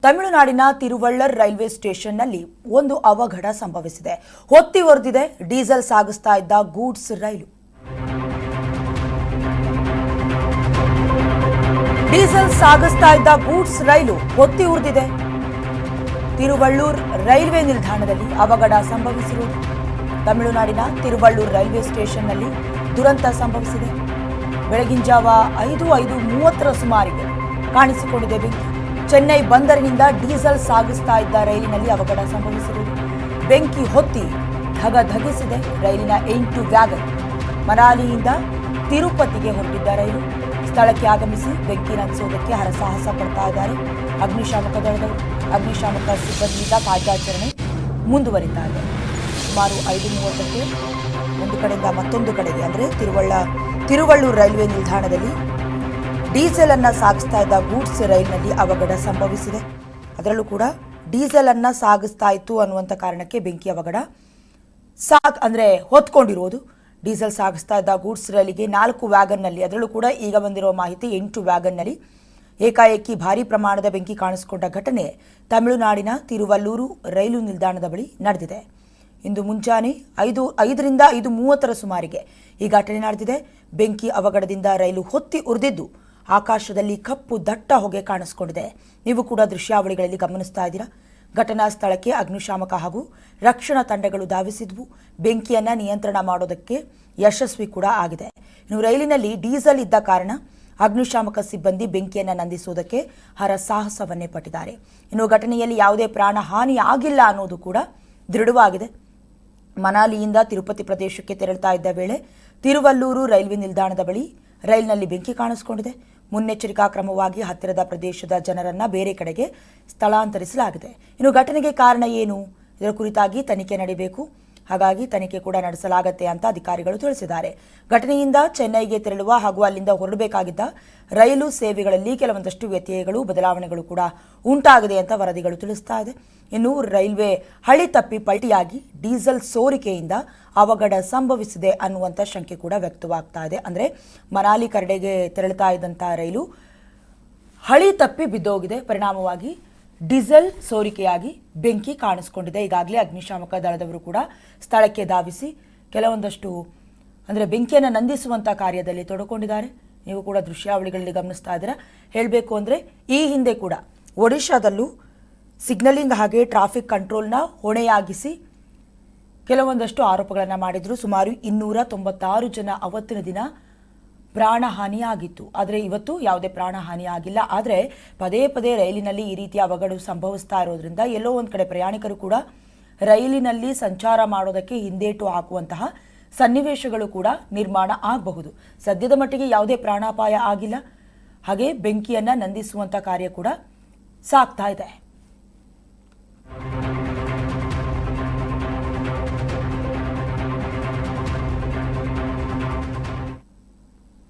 ತಮಿಳುನಾಡಿನ ತಿರುವಳ್ಳರ್ ರೈಲ್ವೆ ಸ್ಟೇಷನ್ನಲ್ಲಿ ಒಂದು ಅವಘಡ ಸಂಭವಿಸಿದೆ. ಹೊತ್ತಿ ಉರಿದಿದೆ ಡೀಸೆಲ್ ಸಾಗಿಸ್ತಾ ಇದ್ದ ಗೂಡ್ಸ್ ರೈಲು. ಡೀಸೆಲ್ ಸಾಗಿಸ್ತಾ ಇದ್ದ ಗೂಡ್ಸ್ ರೈಲು ಹೊತ್ತಿ ಉರಿದಿದೆ. ತಿರುವಳ್ಳೂರ್ ರೈಲ್ವೆ ನಿಲ್ದಾಣದಲ್ಲಿ ಅವಘಡ ಸಂಭವಿಸಿರುವುದು. ತಮಿಳುನಾಡಿನ ತಿರುವಳ್ಳೂರ್ ರೈಲ್ವೆ ಸ್ಟೇಷನ್ನಲ್ಲಿ ದುರಂತ ಸಂಭವಿಸಿದೆ. ಬೆಳಗಿನ ಜಾವ 5:30 ಸುಮಾರಿಗೆ ಕಾಣಿಸಿಕೊಂಡಿದೆ ಬೆಂಕಿ. ಚೆನ್ನೈ ಬಂದರಿನಿಂದ ಡೀಸೆಲ್ ಸಾಗಿಸ್ತಾ ಇದ್ದ ರೈಲಿನಲ್ಲಿ ಅವಘಡ ಸಂಭವಿಸಿರುವುದು. ಬೆಂಕಿ ಹೊತ್ತಿ ಧಗಧಗಿಸಿದೆ ರೈಲಿನ 8 ವ್ಯಾಗನ್. ಮನಾಲಿಯಿಂದ ತಿರುಪತಿಗೆ ಹೊರಟಿದ್ದ ರೈಲು. ಸ್ಥಳಕ್ಕೆ ಆಗಮಿಸಿ ಬೆಂಕಿ ನಂದಿಸುವುದಕ್ಕೆ ಹರಸಾಹಸ ಪಡ್ತಾ ಇದ್ದಾರೆ ಅಗ್ನಿಶಾಮಕ ದಳದವರು. ಅಗ್ನಿಶಾಮಕ ಸಿಬ್ಬಂದಿಯಿಂದ ಕಾರ್ಯಾಚರಣೆ ಮುಂದುವರಿತಾ ಇದೆ. ಸುಮಾರು 5:30ಕ್ಕೆ ಒಂದು ಕಡೆಯಿಂದ ಮತ್ತೊಂದು ಕಡೆಗೆ ಅಂದರೆ ತಿರುವಳ್ಳೂರ್ ರೈಲ್ವೆ ನಿಲ್ದಾಣದಲ್ಲಿ ಡೀಸೆಲ್ ಅನ್ನ ಸಾಗಿಸ್ತಾ ಇದ್ದ ಗೂಡ್ಸ್ ರೈಲಿನಲ್ಲಿ ಅವಘಡ ಸಂಭವಿಸಿದೆ. ಅದರಲ್ಲೂ ಕೂಡ ಡೀಸೆಲ್ ಅನ್ನ ಸಾಗಿಸ್ತಾ ಇತ್ತು ಅನ್ನುವಂಥ ಕಾರಣಕ್ಕೆ ಬೆಂಕಿ ಅವಘಡ ಹೊತ್ಕೊಂಡಿರೋದು. ಡೀಸೆಲ್ ಸಾಗಿಸ್ತಾ ಇದ್ದ ಗೂಡ್ಸ್ ರೈಲಿಗೆ 4 ವ್ಯಾಗನ್ನಲ್ಲಿ, ಅದರಲ್ಲೂ ಕೂಡ ಈಗ ಬಂದಿರುವ ಮಾಹಿತಿ 8 ವ್ಯಾಗನ್ನಲ್ಲಿ ಏಕಾಏಕಿ ಭಾರೀ ಪ್ರಮಾಣದ ಬೆಂಕಿ ಕಾಣಿಸಿಕೊಂಡ ಘಟನೆ ತಮಿಳುನಾಡಿನ ತಿರುವಲ್ಲೂರು ರೈಲು ನಿಲ್ದಾಣದ ಬಳಿ ನಡೆದಿದೆ. ಇಂದು ಮುಂಜಾನೆ 5:30 ಸುಮಾರಿಗೆ ಈ ಘಟನೆ ನಡೆದಿದೆ. ಬೆಂಕಿ ಅವಘಡದಿಂದ ರೈಲು ಹೊತ್ತಿ ಉರಿದಿದ್ದು ಆಕಾಶದಲ್ಲಿ ಕಪ್ಪು ದಟ್ಟ ಹೊಗೆ ಕಾಣಿಸಿಕೊಂಡಿದೆ. ನೀವು ಕೂಡ ದೃಶ್ಯಾವಳಿಗಳಲ್ಲಿ ಗಮನಿಸ್ತಾ ಇದ್ದೀರಾ. ಘಟನಾ ಸ್ಥಳಕ್ಕೆ ಅಗ್ನಿಶಾಮಕ ಹಾಗೂ ರಕ್ಷಣಾ ತಂಡಗಳು ಧಾವಿಸಿದ್ವು. ಬೆಂಕಿಯನ್ನು ನಿಯಂತ್ರಣ ಮಾಡೋದಕ್ಕೆ ಯಶಸ್ವಿ ಕೂಡ ಆಗಿದೆ. ಇನ್ನು ರೈಲಿನಲ್ಲಿ ಡೀಸೆಲ್ ಇದ್ದ ಕಾರಣ ಅಗ್ನಿಶಾಮಕ ಸಿಬ್ಬಂದಿ ಬೆಂಕಿಯನ್ನು ನಂದಿಸುವುದಕ್ಕೆ ಹರಸಾಹಸವನ್ನೇ ಪಟ್ಟಿದ್ದಾರೆ. ಇನ್ನು ಘಟನೆಯಲ್ಲಿ ಯಾವುದೇ ಪ್ರಾಣ ಹಾನಿ ಆಗಿಲ್ಲ ಅನ್ನೋದು ಕೂಡ ದೃಢವಾಗಿದೆ. ಮನಾಲಿಯಿಂದ ತಿರುಪತಿ ಪ್ರದೇಶಕ್ಕೆ ತೆರಳುತ್ತಾ ಇದ್ದ ವೇಳೆ ತಿರುವಲ್ಲೂರು ರೈಲ್ವೆ ನಿಲ್ದಾಣದ ಬಳಿ ರೈಲಿನಲ್ಲಿ ಬೆಂಕಿ ಕಾಣಿಸಿಕೊಂಡಿದೆ. ಮುನ್ನೆಚ್ಚರಿಕಾ ಕ್ರಮವಾಗಿ ಹತ್ತಿರದ ಪ್ರದೇಶದ ಜನರನ್ನ ಬೇರೆ ಕಡೆಗೆ ಸ್ಥಳಾಂತರಿಸಲಾಗಿದೆ. ಇನ್ನು ಘಟನೆಗೆ ಕಾರಣ ಏನು, ಇದರ ಕುರಿತಾಗಿ ತನಿಖೆ ನಡೆಯಬೇಕು. ಹಾಗಾಗಿ ತನಿಖೆ ಕೂಡ ನಡೆಸಲಾಗುತ್ತೆ ಅಂತ ಅಧಿಕಾರಿಗಳು ತಿಳಿಸಿದ್ದಾರೆ. ಘಟನೆಯಿಂದ ಚೆನ್ನೈಗೆ ತೆರಳುವ ಹಾಗೂ ಅಲ್ಲಿಂದ ಹೊರಡಬೇಕಾಗಿದ್ದ ರೈಲು ಸೇವೆಗಳಲ್ಲಿ ಕೆಲವೊಂದಷ್ಟು ವ್ಯತ್ಯಯಗಳು, ಬದಲಾವಣೆಗಳು ಕೂಡ ಉಂಟಾಗಿದೆ ಅಂತ ವರದಿಗಳು ತಿಳಿಸ್ತಾ ಇದೆ. ಇನ್ನು ರೈಲ್ವೆ ಹಳಿ ತಪ್ಪಿ ಪಲ್ಟಿಯಾಗಿ ಡೀಸೆಲ್ ಸೋರಿಕೆಯಿಂದ ಅವಘಡ ಸಂಭವಿಸಿದೆ ಅನ್ನುವಂಥ ಶಂಕೆ ಕೂಡ ವ್ಯಕ್ತವಾಗ್ತಾ ಇದೆ. ಅಂದರೆ ಮನಾಲಿ ಕಡೆಗೆ ತೆರಳುತ್ತಾ ಇದ್ದಂಥ ರೈಲು ಹಳಿ ತಪ್ಪಿ ಬಿದ್ದೋಗಿದೆ. ಪರಿಣಾಮವಾಗಿ ಡೀಸೆಲ್ ಸೋರಿಕೆಯಾಗಿ ಬೆಂಕಿ ಕಾಣಿಸಿಕೊಂಡಿದೆ. ಈಗಾಗಲೇ ಅಗ್ನಿಶಾಮಕ ದಳದವರು ಕೂಡ ಸ್ಥಳಕ್ಕೆ ಧಾವಿಸಿ ಕೆಲವೊಂದಷ್ಟು ಬೆಂಕಿಯನ್ನು ನಂದಿಸುವಂಥ ಕಾರ್ಯದಲ್ಲಿ ತೊಡಕೊಂಡಿದ್ದಾರೆ. ನೀವು ಕೂಡ ದೃಶ್ಯಾವಳಿಗಳಲ್ಲಿ ಗಮನಿಸ್ತಾ ಇದ್ದೀರಾ. ಹೇಳಬೇಕು ಅಂದರೆ ಈ ಹಿಂದೆ ಕೂಡ ಒಡಿಶಾದಲ್ಲೂ ಸಿಗ್ನಲಿಂಗ್ ಹಾಗೆ ಟ್ರಾಫಿಕ್ ಕಂಟ್ರೋಲ್ನ ಹೊಣೆಯಾಗಿಸಿ ಕೆಲವೊಂದಷ್ಟು ಆರೋಪಗಳನ್ನು ಮಾಡಿದ್ರು. ಸುಮಾರು 296 ಜನ ಅವತ್ತಿನ ದಿನ ಪ್ರಾಣಹಾನಿಯಾಗಿತ್ತು. ಆದರೆ ಇವತ್ತು ಯಾವುದೇ ಪ್ರಾಣಹಾನಿ ಆಗಿಲ್ಲ. ಆದರೆ ಪದೇ ಪದೇ ರೈಲಿನಲ್ಲಿ ಈ ರೀತಿಯ ಅವಘಡ ಸಂಭವಿಸ್ತಾ ಇರೋದ್ರಿಂದ ಎಲ್ಲೋ ಒಂದು ಕಡೆ ಪ್ರಯಾಣಿಕರು ಕೂಡ ರೈಲಿನಲ್ಲಿ ಸಂಚಾರ ಮಾಡೋದಕ್ಕೆ ಹಿಂದೇಟು ಹಾಕುವಂತಹ ಸನ್ನಿವೇಶಗಳು ಕೂಡ ನಿರ್ಮಾಣ ಆಗಬಹುದು. ಸದ್ಯದ ಮಟ್ಟಿಗೆ ಯಾವುದೇ ಪ್ರಾಣಾಪಾಯ ಆಗಿಲ್ಲ. ಹಾಗೆ ಬೆಂಕಿಯನ್ನು ನಂದಿಸುವಂಥ ಕಾರ್ಯ ಕೂಡ ಸಾಗ್ತಾ ಇದೆ.